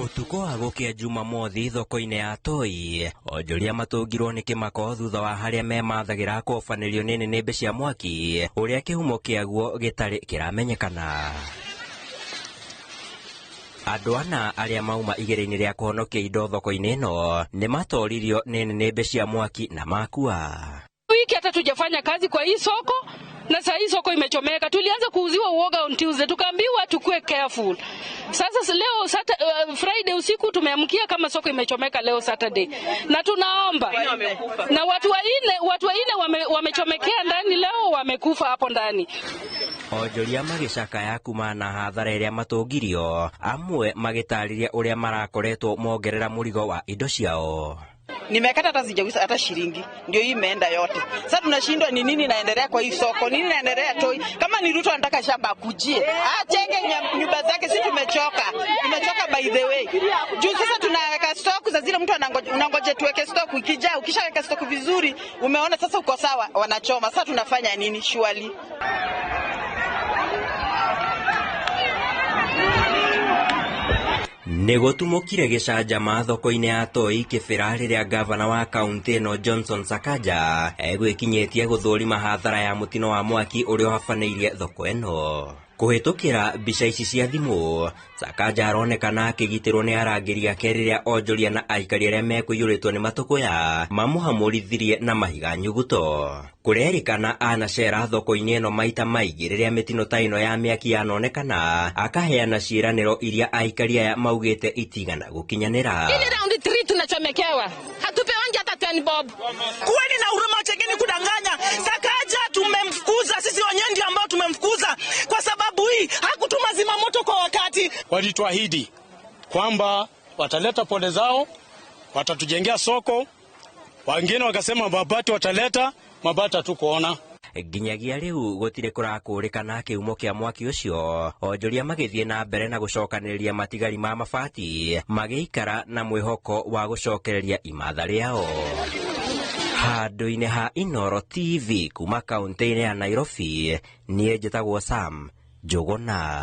Utuko wa gukia Jumamothi thoko-ini ya Toi, onjoria matungirwo ni kimako thutha wa haria memathagira kobanirio ni nĩnĩmbĩ cia mwaki uria kihumo kiaguo gitari kiramenyekana. Andu ana aria mauma igere-ini ria kuhonokia indo thoko-ini ino ni matoririo ni nĩnĩmbĩ cia mwaki na makua. Wiki hata tujafanya kazi kwa hii soko na saa hii soko imechomeka. Tulianza kuuziwa uoga on Tuesday, tukaambiwa tukue careful. Sasa leo Friday usiku tumeamkia kama soko imechomeka leo Saturday. Na tunaomba na watu waine wamechomekea ndani leo, wamekufa hapo ndani. Onjoria magicakaya kuma na hathara iria matungirio, amwe magitariria uria marakoretwo mongerera murigo wa indo ciao. Nimekata hata sijagusa hata shilingi, ndio hii imeenda yote. Sasa tunashindwa ni nini naendelea kwa hii soko, nini naendelea Toi. Kama ni Ruto anataka shamba akujie, achenge nyumba zake, sisi tumechoka by the way. Juu sasa tunaweka stock za zile mtu unangoje tuweke stock, ukija ukishaweka stock vizuri, umeona sasa uko sawa, wanachoma. Sasa tunafanya nini surely? Negotumukire gicanjama thoko-ini ya Toi kibira riria gavana wa kaunti ino Johnson Sakaja egwikinyetie guthurima hathara ya mutino wa mwaki uria wafaneirie thoko ino. Kuhitukira mbica ici cia thimu, Sakaja aronekana akigitirwo ni arangiri ake riria onjoria na aikari aria mekuiyuritwo ni matukuya mamuhamurithirie na mahiga nyuguto. Kurerikana anacera thoko-ini ino maita maingi riria mitino ta ino ya miaki yanonekana, akaheana ciiraniro iria aikari aya maugite itigana gukinyanira. Ini round 3 tunachomekewa, hatupewangi hata 10 bob. Kuweni na huruma, chekeni kudanganya. Sakaja tumemfukuza, sisi wenyewe ndio ambao tumemfukuza kwa sababu hii hakutuma zimamoto kwa wakati. Walituahidi kwamba wataleta pole zao, watatujengea soko. Wengine wakasema mabati wataleta, mabati hatukuona. Nginyagia riu gutire kurakurikana kiumo kia mwaki ucio, onjoria magithie na mbere na gucokaniriria matigari ma mabati magiikara na mwihoko wa gucokereria imatha riao. Handu-ini ha Inooro TV kuma kaunti-ini ya Nairobi, nie njitagwo Sam Njuguna.